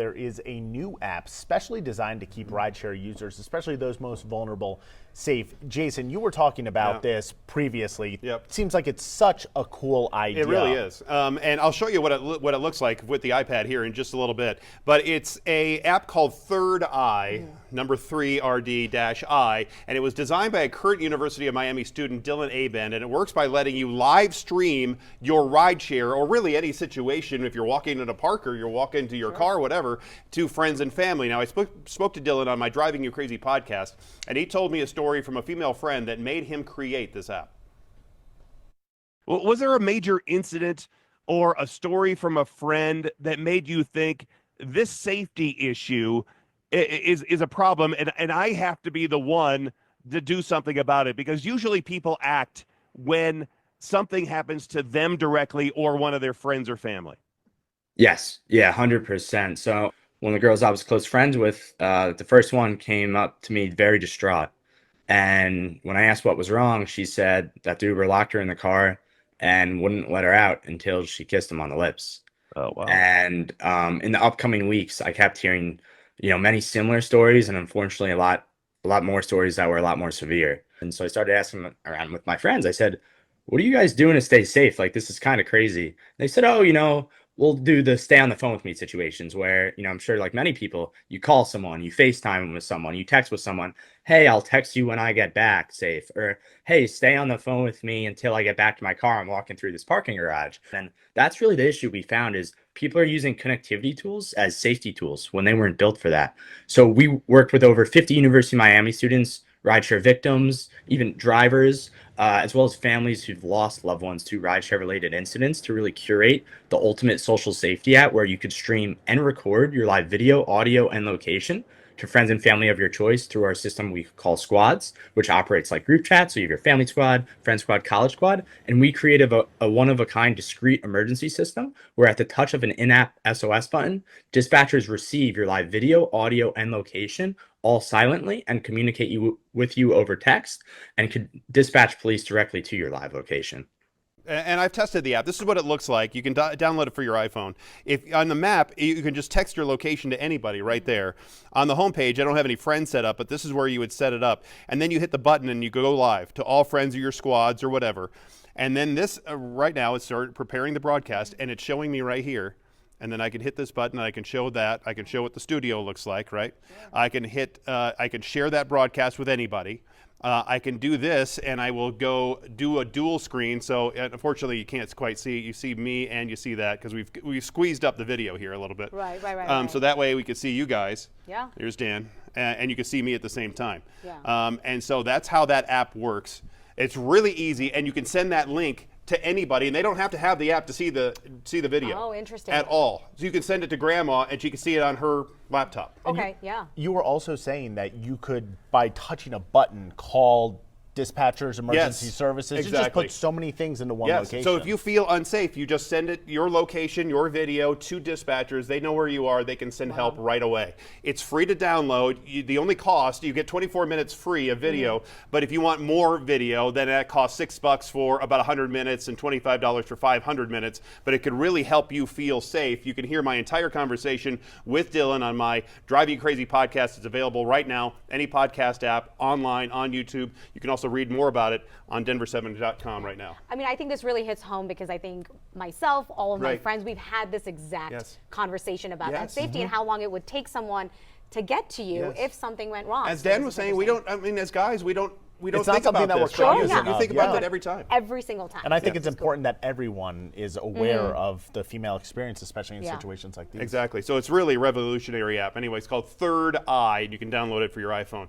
There is a new app specially designed to keep rideshare users, especially those most vulnerable, safe. Jason, you were talking about this previously. Yep. It seems like it's such a cool idea. It really is. And I'll show you what it looks like with the iPad here in just a little bit. But it's a app called 3rd-i, number 3rd-i, and it was designed by a current University of Miami student, Dylan Abend, and it works by letting you live stream your rideshare, or really any situation, if you're walking in a park or you're walking to your car, whatever, to friends and family. Now, I spoke to Dylan on my Driving You Crazy podcast, and he told me a story from a female friend that made him create this app. Well, was there a major incident or a story from a friend that made you think this safety issue is a problem, and I have to be the one to do something about it? Because usually people act when something happens to them directly or one of their friends or family. Yes. Yeah, 100%. So one of the girls I was close friends with, the first one came up to me very distraught. And when I asked what was wrong, she said that the Uber locked her in the car and wouldn't let her out until she kissed him on the lips. Oh, wow. And in the upcoming weeks, I kept hearing, many similar stories, and unfortunately a lot more stories that were a lot more severe. And so I started asking around with my friends. I said, what are you guys doing to stay safe? Like, this is kind of crazy. They said, oh, we'll do the stay on the phone with me situations where, I'm sure like many people, you call someone, you FaceTime with someone, you text with someone, hey, I'll text you when I get back safe, or hey, stay on the phone with me until I get back to my car. I'm walking through this parking garage. And that's really the issue we found, is people are using connectivity tools as safety tools when they weren't built for that. So we worked with over 50 University of Miami students, rideshare victims, even drivers, as well as families who've lost loved ones to rideshare-related incidents, to really curate the ultimate social safety app where you could stream and record your live video, audio, and location to friends and family of your choice through our system we call Squads, which operates like group chat. So you have your family squad, friend squad, college squad, and we created a one-of-a-kind discrete emergency system where at the touch of an in-app SOS button, dispatchers receive your live video, audio, and location all silently and communicate with you over text, and could dispatch police directly to your live location. And I've tested the app. This is what it looks like. You can download it for your iPhone. If on the map, you can just text your location to anybody right there. On the homepage, I don't have any friends set up, but this is where you would set it up. And then you hit the button and you go live to all friends of your squads or whatever. And then this right now is preparing the broadcast, and it's showing me right here. And then I can hit this button and I can show that. I can show what the studio looks like, right? Yeah. I can share that broadcast with anybody. I can do this, and I will go do a dual screen. So unfortunately, you can't quite see it. You see me and you see that because we've squeezed up the video here a little bit. Right. So that way we could see you guys. Yeah. Here's Dan, and you can see me at the same time. Yeah. And so that's how that app works. It's really easy, and you can send that link to anybody, and they don't have to have the app to see the video. Oh, interesting. At all. So you can send it to grandma, and she can see it on her laptop. Okay, yeah. You were also saying that you could, by touching a button, call dispatchers, emergency services. Exactly. You just put so many things into one location. So if you feel unsafe, you just send your location, your video to dispatchers. They know where you are. They can send help right away. It's free to download. The only cost, you get 24 minutes free of video, but if you want more video, then that costs $6 for about 100 minutes and $25 for 500 minutes, but it could really help you feel safe. You can hear my entire conversation with Dylan on my Driving You Crazy podcast. It's available right now, any podcast app, online, on YouTube. You can also read more about it on Denver7ABC.com right now. I mean, I think this really hits home because I think myself, all of my friends, we've had this exact conversation about that safety and how long it would take someone to get to you if something went wrong. As Dan was saying, as guys, we don't it's think not something about that this. we're cognizant You of. think about that every time. Every single time. And I think it's important that everyone is aware of the female experience, especially in situations like these. Exactly. So it's really a revolutionary app. Anyway, it's called 3rd-i, and you can download it for your iPhone.